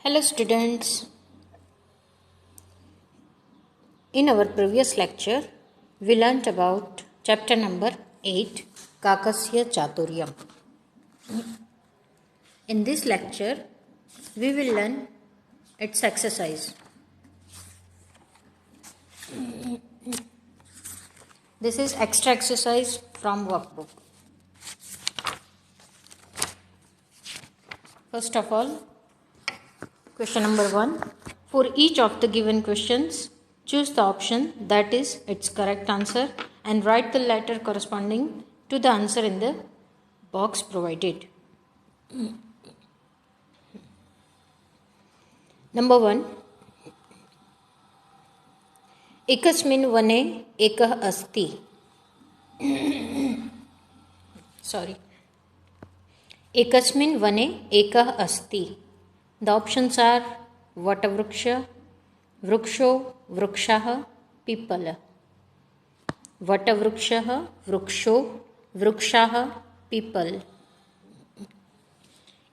Hello students, in our previous lecture we learnt about chapter number 8 Kakasya Chaturyam. In this lecture we will learn its exercise. This is extra exercise from workbook. First of all, question number 1. For each of the given questions, choose the option that is its correct answer and write the letter corresponding to the answer in the box provided. Number 1. एकस्मिन् वने एकः अस्ति. एकस्मिन् वने एकः अस्ति. The options are वटवृक्ष, वृक्षो, वृक्षः, पीपल. वटवृक्षः, वृक्षो, वृक्षः, पीपल.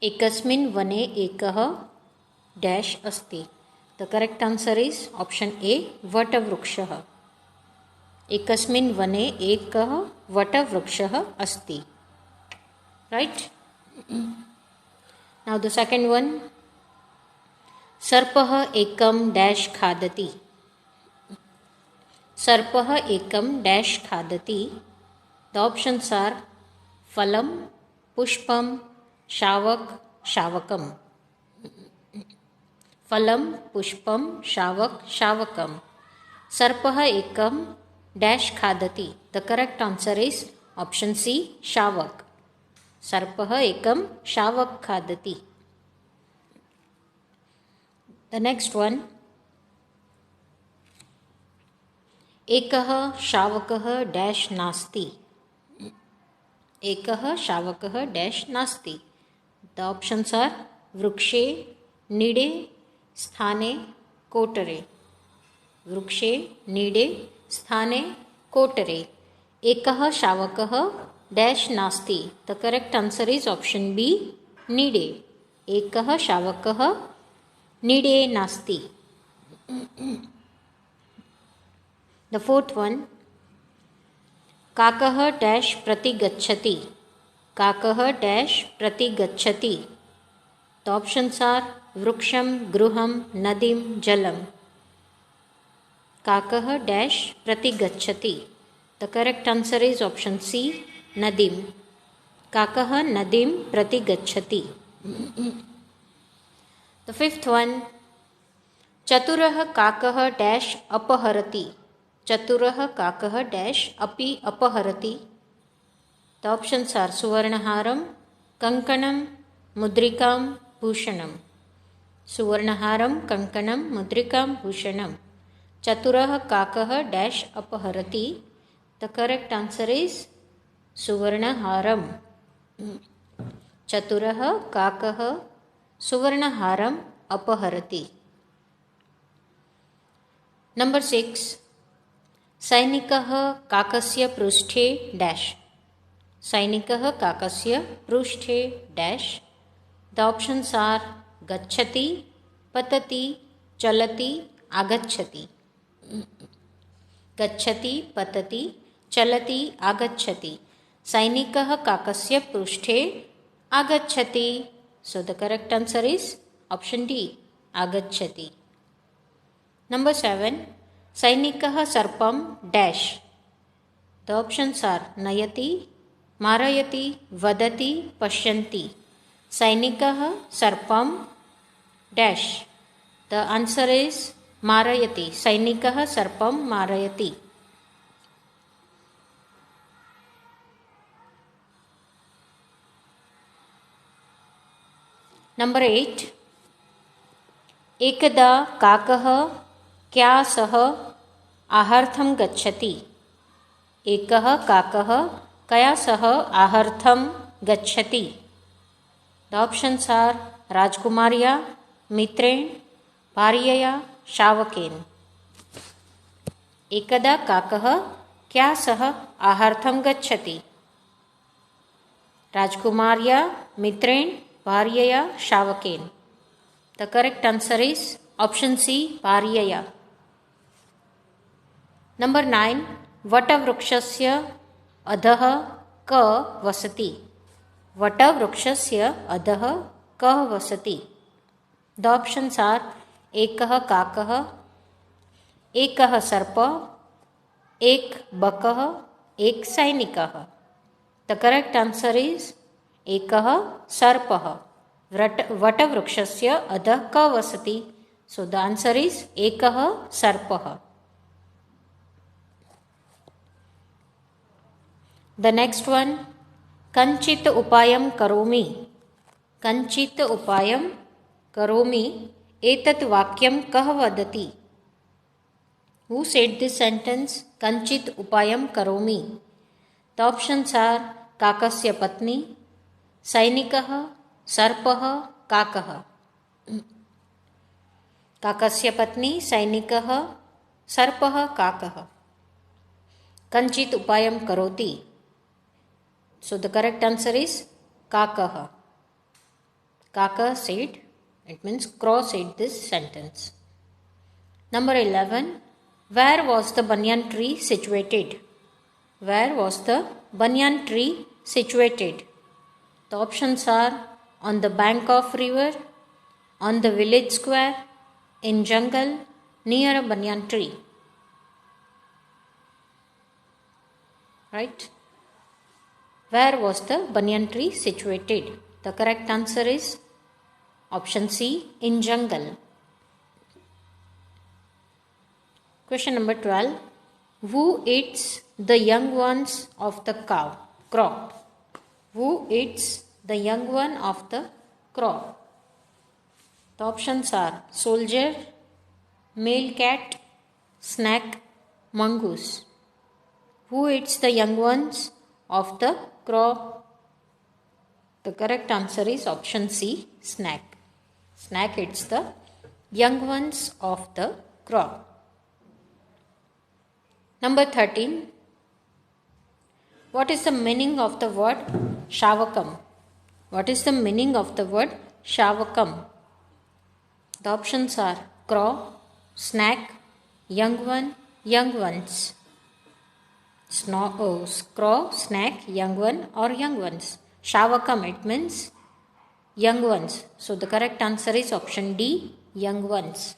एकस्मिन् वने एकः डैश अस्ति. The correct answer is option A, वटवृक्षः. एकस्मिन् वने एकः वटवृक्षः अस्ति. Right? Now the second one. सर्पः एकं डैश खादति. सर्पः एकं डैश खादति. The options are फलं, पुष्पं, शावक, शावकम्. फलं, पुष्पं, शावक, शावकम्. सर्पः एकं डैश खादति. The correct answer is option C, शावक. सर्पः एकं शावक खादति. The next one. एकः शावकः डैश नास्ति. एकः शावकः डैश नास्ति. The options are वृक्षे, नीडे, स्थाने, कोटरे. वृक्षे, नीडे, स्थाने, कोटरे. एकः शावकः डैश नास्ति. The correct answer is option B, नीडे. एकः शावकः नीडे नास्ति. The fourth one. काकः डैश प्रति गच्छति. काकः डैश प्रति गच्छति. The options are वृक्षं, गृहं, नदीं, जलम्. काकः डैश प्रति गच्छति. The correct answer is option C, नदीं. काकः नदीं प्रति गच्छति. The fifth one. चतुरः काकः डैश अपहरति. चतुरः काकः डैश अपि अपहरति. The options are सुवर्णहारं, कंकणं, मुद्रिकां, भूषणम्. सुवर्णहारं, कंकणं, मुद्रिकां, भूषणम्. चतुरः काकः डैश अपहरति. The correct answer is सुवर्णहारं. चतुरः काकः सुवर्णहारम् अपहरति. Number 6. सैनिकः काकस्य पृष्ठे डैश. सैनिकः काकस्य पृष्ठे डैश. The options are गच्छति, पतति, चलति, आगच्छति. गच्छति, पतति, चलति, आगच्छति. सैनिकः काकस्य पृष्ठे आगच्छति. So the correct answer is option D, आगच्छति. Number 7. सैनिकः सर्पं डैश. The options are नयति, मारयति, वदति, पश्यन्ति. सैनिकः सर्पं डैश. The answer is मारयति. सैनिकः सर्पं मारयति. Number 8. एकदा काकः क्या सह आहार्थं गच्छति. एकः काकः कया सह आहार्थं गच्छति. The options are राजकुमार्या, मित्रेण, भार्यया, शावकेन. एकदा काकः क्या सह आहार्थं गच्छति. राजकुमार्या, मित्रेण, भार्यया, शावकेन. The correct answer is option C, Paryaya. Number 9. Vatavruksasya adhah ka vasati. Vatavruksasya adhah ka vasati. The options are ekah kakah, ekah sarpa, ek bakah, ek sainikah. The correct answer is ekah sarpah. Vatavruksasya adhah ka vasati. So the answer is ekah sarpah. The next one, Kanchit upayam karomi. Kanchit upayam karomi. Etat vakyam kah vadati. Who said this sentence? Kanchit upayam karomi. The options are Kakasya patni, Sainikah, Sarpah, Kakah. Kakasya patni, Sainikah, Sarpah, Kakah. Kanchit upayam karoti. So the correct answer is Kakah. Kaka said, it means crow said this sentence. Number 11. Where was the banyan tree situated? Where was the banyan tree situated? The options are on the bank of river, on the village square, in jungle, near a banyan tree. Right? Where was the banyan tree situated? The correct answer is option C, in jungle. Question number 12. Who eats the young ones of the crow? Who eats the young one of the crow? The options are soldier, male cat, snack, mongoose. Who eats the young ones of the crow? The correct answer is option C, snack. Snack eats the young ones of the crow. Number 13. What is the meaning of the word Shavakam? What is the meaning of the word Shavakam? The options are crow, snack, young one, young ones. Crow, snack, young one or young ones. Shavakam, it means young ones. So the correct answer is option D, young ones.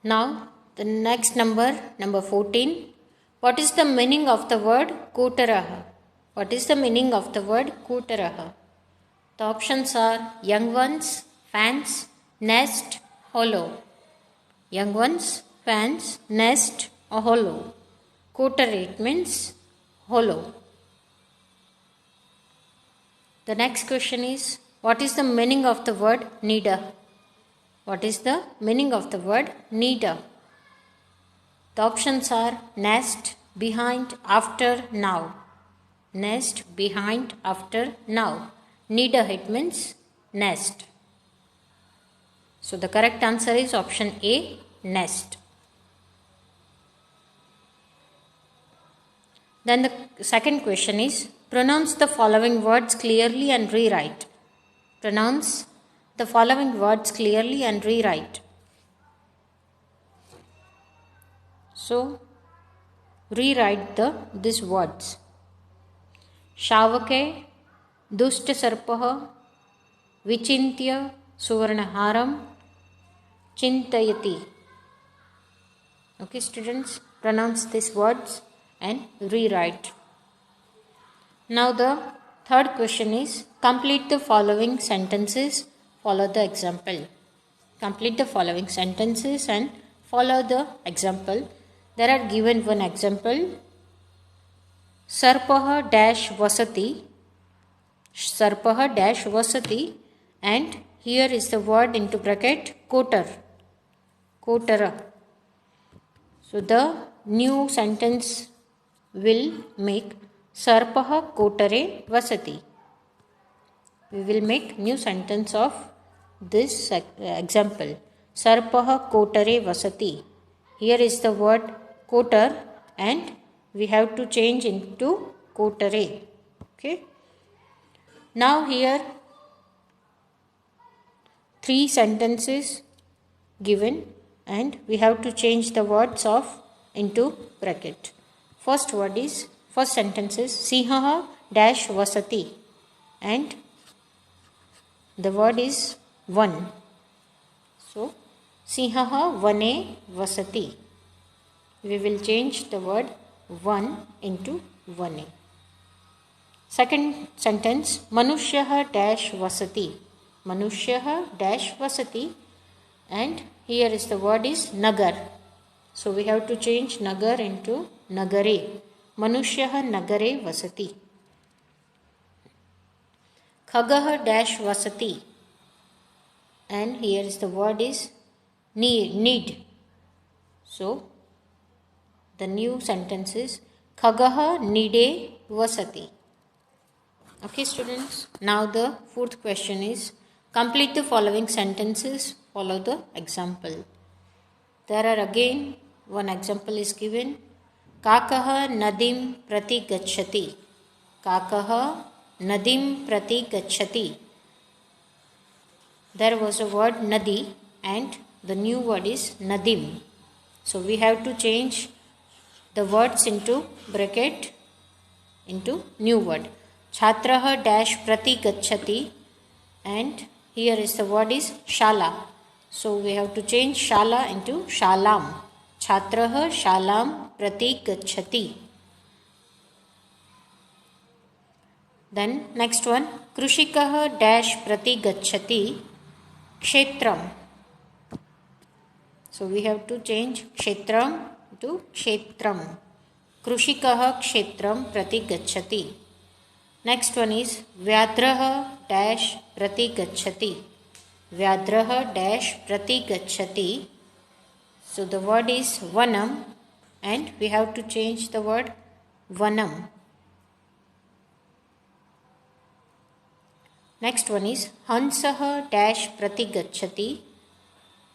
Now the next number 14. What is the meaning of the word Kutaraha? What is the meaning of the word Kutaraha? The options are young ones, fans, nest, hollow. Young ones, fans, nest or hollow. Kotare, it means hollow. The next question is, what is the meaning of the word Nida? What is the meaning of the word Nida? The options are nest, behind, after, now. Nest, behind, after, now. Nida, it means nest. So the correct answer is option A, nest. Then the second question is, pronounce the following words clearly and rewrite. Pronounce the following words clearly and rewrite. So rewrite these words. Shavake, Dushta Sarpah, Vichintya, Suvarnaharam, Chintayati. Okay, students, pronounce these words and rewrite. Now the third question is, complete the following sentences, follow the example. Complete the following sentences and follow the example. There are given one example. Sarpah dash vasati. Sarpah dash vasati, and here is the word into bracket kotar. Kotara. So the new sentence will make Sarpah kotare vasati. We will make new sentence of this example. Sarpah kotare vasati. Here is the word kotar and we have to change into kotare. Okay. Now here 3 sentences given and we have to change the words of into bracket. First sentence is Sinhaha dash vasati and the word is one. So Sinhaha vane vasati. We will change the word one into vane. Second sentence Manushyaha dash vasati. Manushyaha dash vasati and here is the word is nagar. So we have to change nagar into nagare. Manushyaha nagare vasati. Khagaha dash vasati and here is the word is need. So the new sentence is Khagaha nide vasati. Okay students, now the fourth question is complete the following sentences, follow the example. There are again one example is given. Kakaha nadim prati gacchati. Kakaha nadim prati gacchati. There was a word nadi and the new word is nadim. So we have to change the words into bracket into new word. Chhatraha dash prati gacchati and here is the word is shala. So we have to change shala into shalam. Chhatraha shalam prati gacchati. Then next one Krushikaha dash prati gacchati kshetram. So we have to change kshetram to kshetram. Krushikaha kshetram prati gacchati. Next one is Vyadraha dash prati gacchati. Vyadraha dash prati gacchati. So the word is vanam and we have to change the word vanam. Next one is Hansaha dash prati gacchati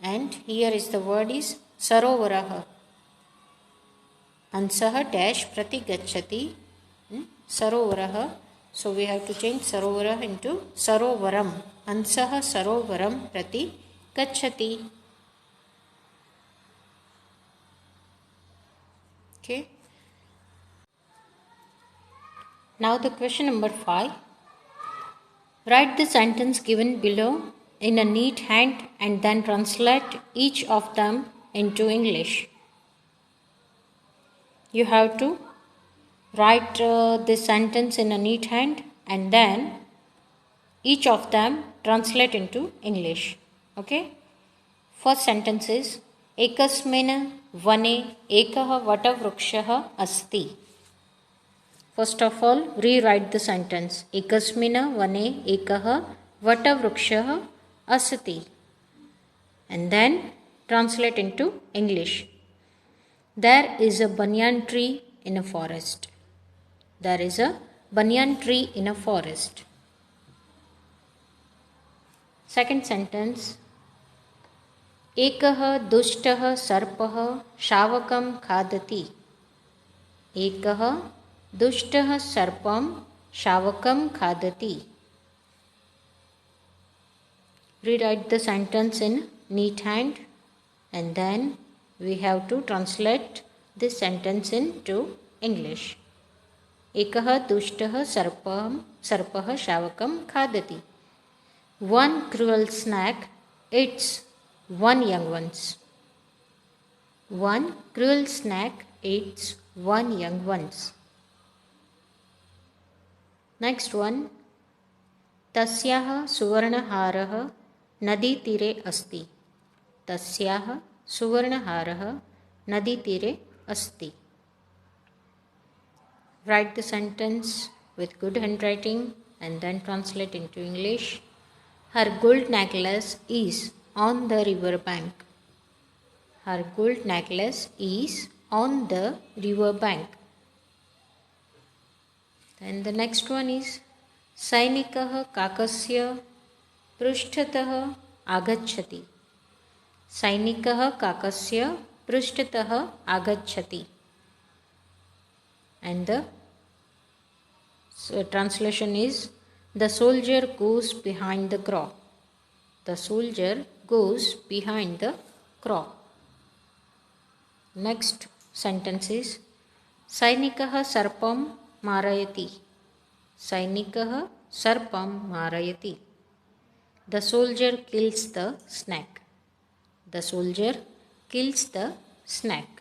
and here is the word is Sarovaraha. Hansaha dash prati gacchati Sarovaraha. So we have to change Sarovara into Sarovaram. Hansaha Sarovaram prati gacchati. Okay. Now the question number 5. Write the sentence given below in a neat hand and then translate each of them into English. You have to write this sentence in a neat hand and then each of them translate into English. Okay. First sentence is Ekasmin vane ekaha vatavrukshaha asti. First of all, rewrite the sentence. Ekasmina vane ekaha vatavrukshaha asti. And then translate into English. There is a banyan tree in a forest. There is a banyan tree in a forest. Second sentence. Ekaha dushtaha sarpaha shavakam khadati. Ekaha dushtaha sarpam shavakam khadati. Rewrite the sentence in neat hand and then we have to translate this sentence into English. Ekaha dushtaha sarpaha shavakam khadati. One cruel snake eats one young ones. One cruel snake eats one young ones. Next one. Tasyaha suvarnaharaha nadi tire asti. Tasyaha suvarnaharaha nadi tire asti. Write the sentence with good handwriting and then translate into English. Her gold necklace is on the river bank. Her gold necklace is on the river bank. Then the next one is Sainikah kakasya prushtatah agacchati. Sainikah kakasya prushtatah agacchati. And the So translation is, the soldier goes behind the crow. The soldier goes behind the crow. Next sentence is, Sainikah sarpam marayati. Sainikah sarpam marayati. The soldier kills the snake. The soldier kills the snake.